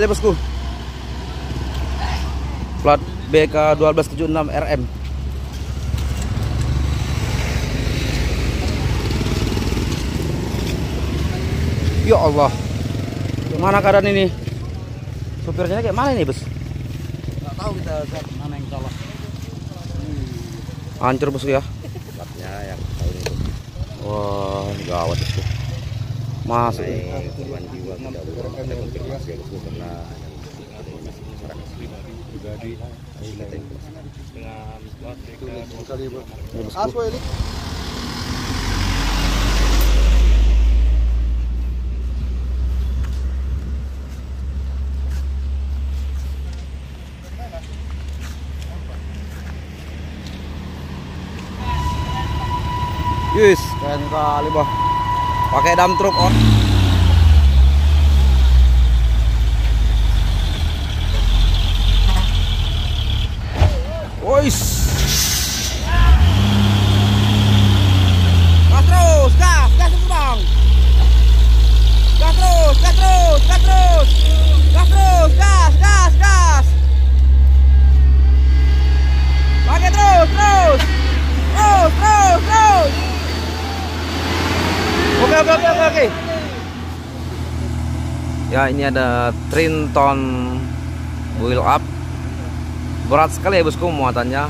Ya bosku, plat BK 1276 RM. Ya Allah, gimana keadaan ini? Supirnya kayak mana ini, bos? Nggak tahu kita mana yang salah. Hancur bosku ya. Platnya yang tahu ini. Wah, gawat bosku. Masuk. Korban jiwa tidak ada konfirmasi ya bosku karena masyarakat pribadi dengan plat BK sekali bosku. Yes, keren kali bah. Pakai dump truck on. Wois. Gas terus, gas terus bang. Gas terus, gas terus, gas terus. Gas terus, gas. Pakai terus. Terus. Oke. Ya, ini ada Trinton wheel up. Berat sekali ya bosku muatannya.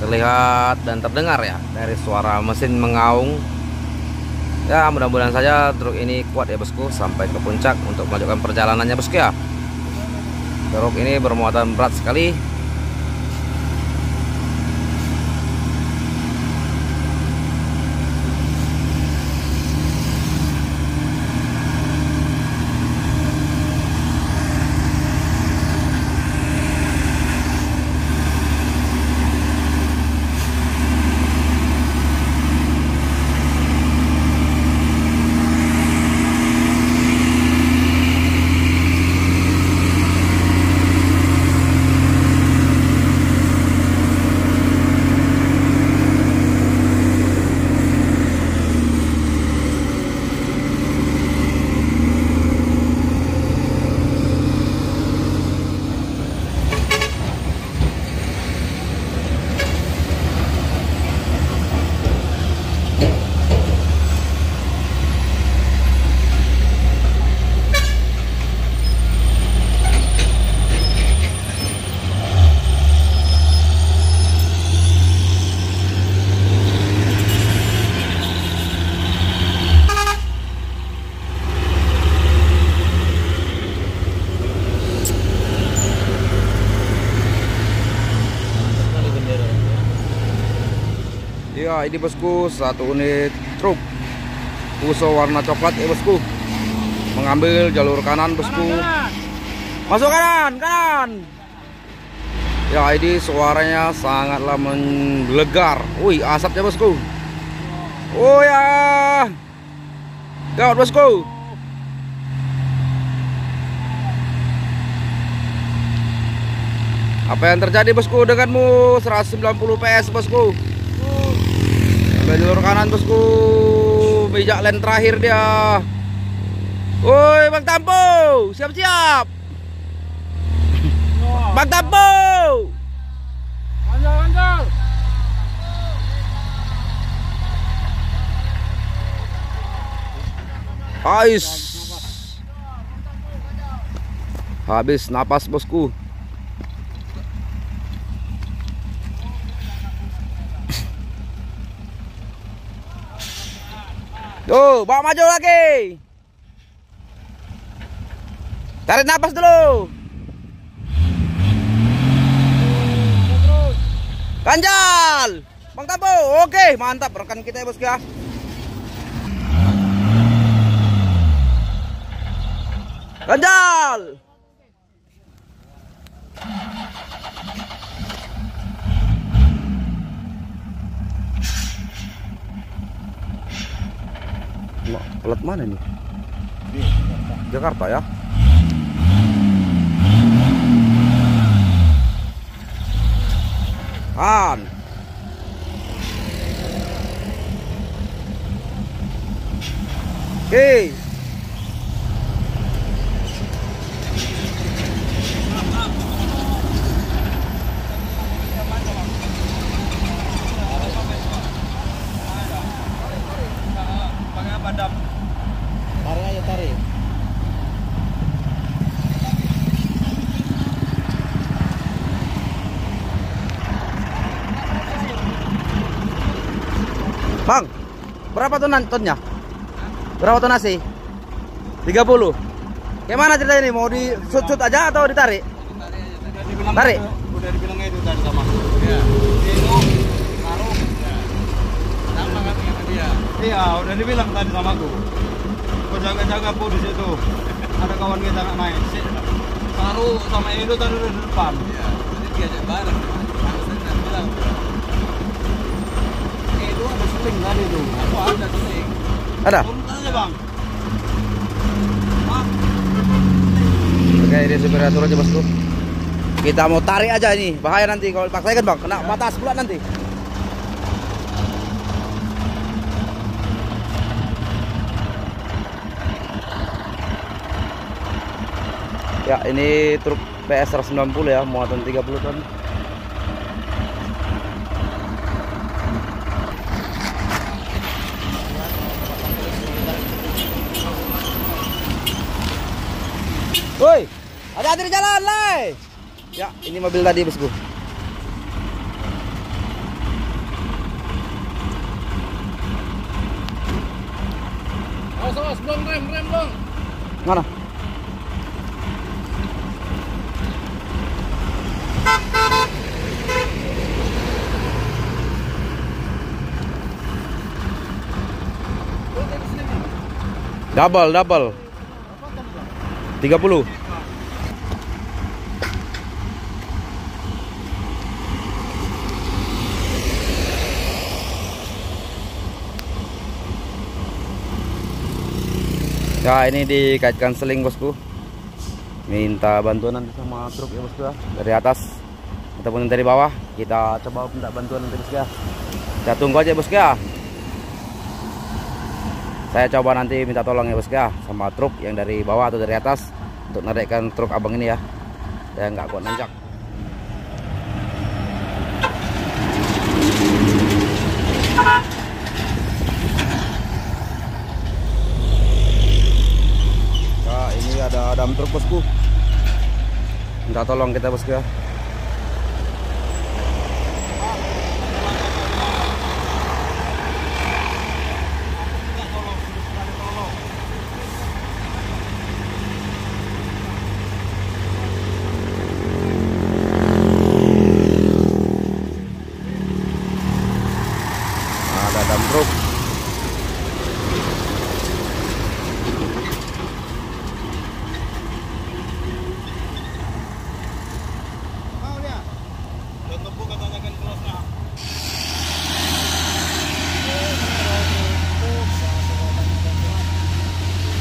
Terlihat dan terdengar ya dari suara mesin mengaung. Ya, mudah-mudahan saja truk ini kuat ya bosku sampai ke puncak untuk melanjutkan perjalanannya bosku ya. Truk ini bermuatan berat sekali. Ya, ini bosku satu unit truk Fuso warna coklat ya bosku, mengambil jalur kanan bosku. Masuk kanan. Ya, ini suaranya sangatlah menggelegar. Wih, asapnya bosku. Oh ya, gawat bosku. Apa yang terjadi bosku denganmu? 190 PS bosku. Jalur kanan bosku, bijak lane terakhir dia. Woi Bang Tampo, siap-siap. Bang Tampo, Lanjut. habis napas bosku. Tuh, bawa maju lagi. Tarik napas dulu. Ganjal. Bang Tampo, oke, mantap rekan kita ya bosku ya. Ganjal. Plat mana nih? Jakarta ya. Kan. Oke. Bang, berapa tonnya? Berapa ton nasi? 30. Gimana ceritanya ini? Mau di shoot aja atau ditarik? Tarik. Udah dibilangnya itu tadi sama. Iya. Itu karung. Sama kan dengan dia. Iya, udah dibilang tadi sama aku. Kau jaga-jaga po di situ. Ada kawan kita nak naik. Saru sama itu tadi udah di depan. Iya. Jadi diajak bareng. Langsung bilang. Itu ada seling tadi tuh. Apa ada seling? Ada. Tanya bang. Oke, ini supir atur aja bosku. Kita mau tarik aja ini, bahaya nanti kalau dipaksakan bang, kena batas pula nanti. Ya, ini truk PS 190 ya, muatan 30 ton. Woi, hati-hati di jalan, Lai. Ya, ini mobil tadi, bosku. Awas, belum rem dong. Mana? Double. 30. Ya, ini dikaitkan seling bosku. Minta bantuan nanti sama truk ya bosku ya. Dari atas ataupun dari bawah. Kita coba minta bantuan nanti bosku ya. Kita tunggu aja bosku ya. Saya coba nanti minta tolong ya bosku ya sama truk yang dari bawah atau dari atas untuk narikkan truk abang ini ya. Dan nggak kuat nanjak. Nah, ini ada dam truk bosku. Minta tolong kita bosku ya. Ada dam truk.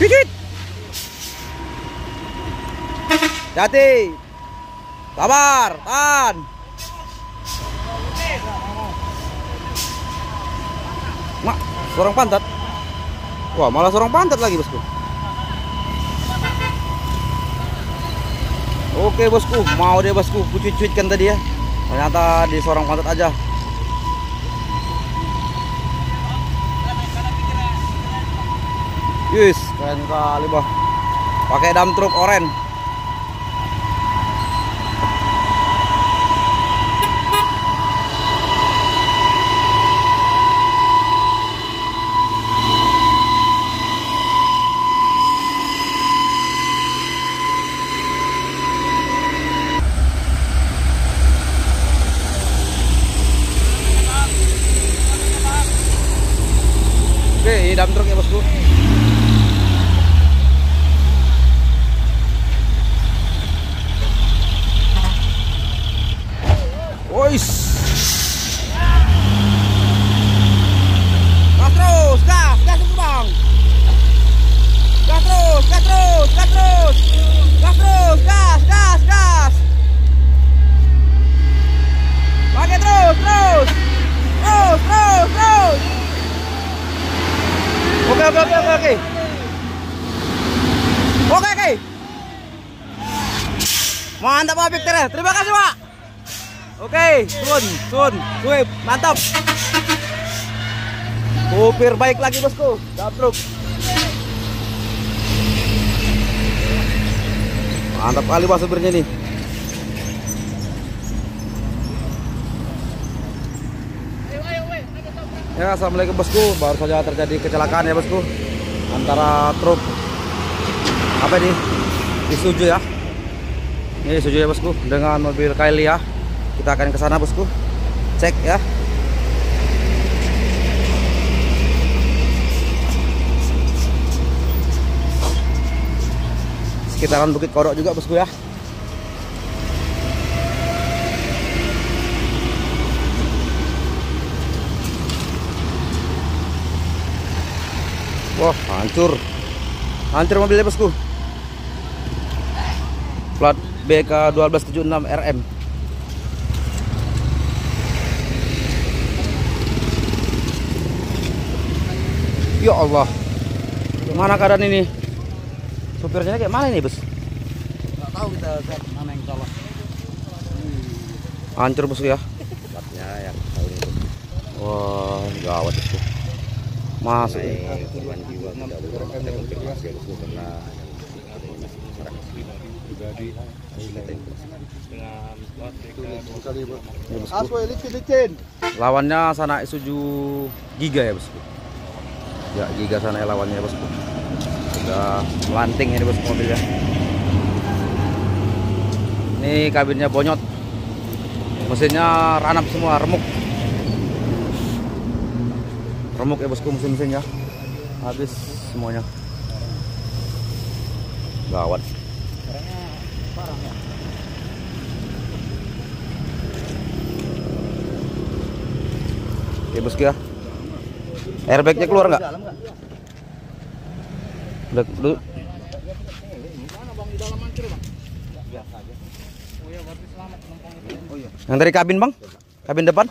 Pijit. Hati. Sabar, tahan. Mak, seorang pantat. Wah, malah seorang pantat lagi, bosku. Oke, bosku, mau deh bosku, kucuit-cuitkan tadi ya. Ternyata di seorang pantat aja. Yes, keren kali, bah. Pakai dam truk oren. Oke, ini dam truk ya bosku. Wois. Gas terus, gas itu bang. Gas terus. Gas. Pakai terus. Oke. Mantap Pak Victor ya. Terima kasih Pak. Oke, sun, mantap. Supir baik lagi bosku, dam truk. Mantap kali Pak supirnya nih. Ya, assalamualaikum bosku. Baru saja terjadi kecelakaan ya bosku, antara truk apa ini, Isuzu ya. Ini Isuzu ya bosku dengan mobil Kylie ya. Kita akan ke sana bosku. Cek ya. Sekitaran Bukit Kodok juga bosku ya. Wah, hancur mobilnya bosku. Plat BK 1276 RM. Ya Allah, mana keadaan ini? Supirnya kayak mana ini bos? Nggak tahu kita mana yang salah. Hancur bosku ya. Platnya yang tahu itu. Wah, gawat bosku. Masuk ya. Korban jiwa tidak boleh kita konfirmasi ya bosku, karena pribadi lawannya sana Isuzu Giga ya bosku. Ya Giga sana ya lawannya ya bosku. Udah melanting ini bosku mobilnya. Ini kabinnya bonyot, mesinnya ranap semua, remuk ya bosku, mesin-mesinnya habis semuanya. Gawat. parah ya. Oke bosku ya. Airbagnya keluar nggak? Udah, Mana bang di dalam mancur bang? Biasa aja. Oh iya berarti selamat penumpang itu. Oh iya. yang dari kabin bang? Kabin depan?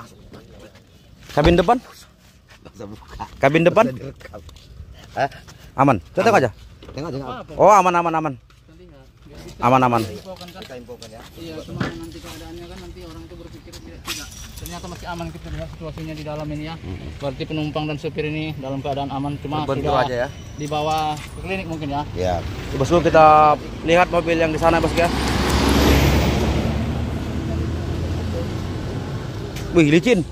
Kabin depan? Kabin depan? Aman. Kita tengok aja. Oh aman. Aman. Kita infokan ya. Iya, cuma nanti keadaannya kan nanti orang itu berpikir tidak. Ternyata masih aman, kita lihat situasinya di dalam ini ya. Berarti penumpang dan supir ini dalam keadaan aman, cuma Terbentur sudah aja ya. dibawa ke klinik mungkin ya. Ya. Bosku kita lihat mobil yang di sana bosku ya. Wih licin.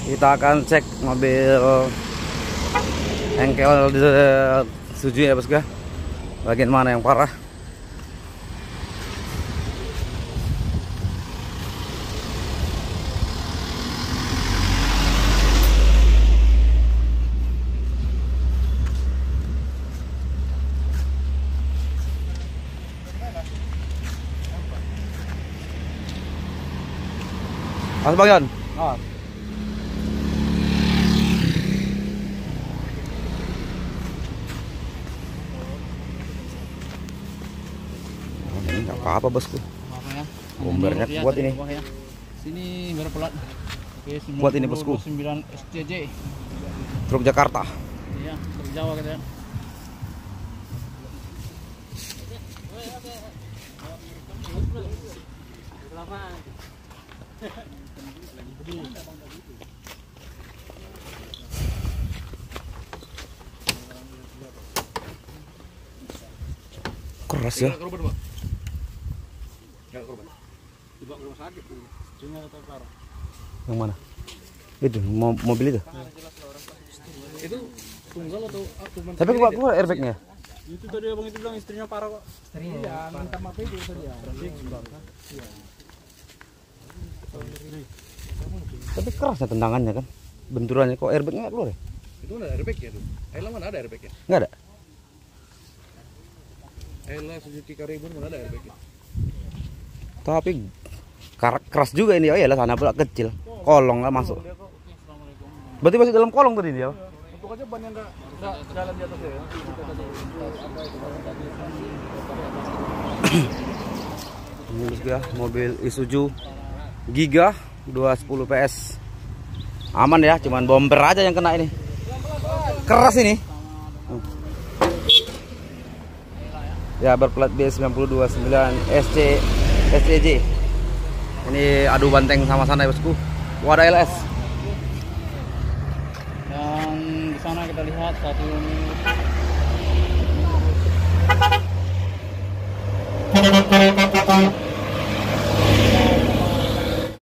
Kita akan cek mobil engkel di Isuzu ya bosku ya. Bagian mana yang parah? Mas Bang Yon. Oh. Ini nggak apa-apa bosku. Makanya Bombernya kuat ini. Ya. Sini berpelat. Oke, Kuat ini, bosku. 9 SCJ. Truk Jakarta. Iya, dari Jawa gitu ya. Keras ya. Yang mana? Itu mobil itu. Itu tunggal atau Tapi keluar airbagnya. itu tadi abang itu bilang istrinya parah kok. Iya, minta maaf itu tadi ya. Iya. Tapi kerasnya tendangannya kan. Benturannya kok airbagnya nggak keluar ya? Itu ada airbag ya tuh. Ela mana ada airbagnya? Nggak ada. Ela Suzuki Caribbean mana ada airbagnya? Tapi keras juga ini. Oh ya lah sana pula kecil. Kolong lah masuk. Berarti masih dalam kolong tadi dia. Untuk aja ban yang enggak jalan di atas ya. Ini bosku ya, mobil Isuzu Giga 210 PS. Aman ya, cuman bomber aja yang kena ini. Keras ini. Ya berplat B929 SCJ. Ini adu banteng sama sana ya bosku. Wadah LS. Dan di sana kita lihat satu unit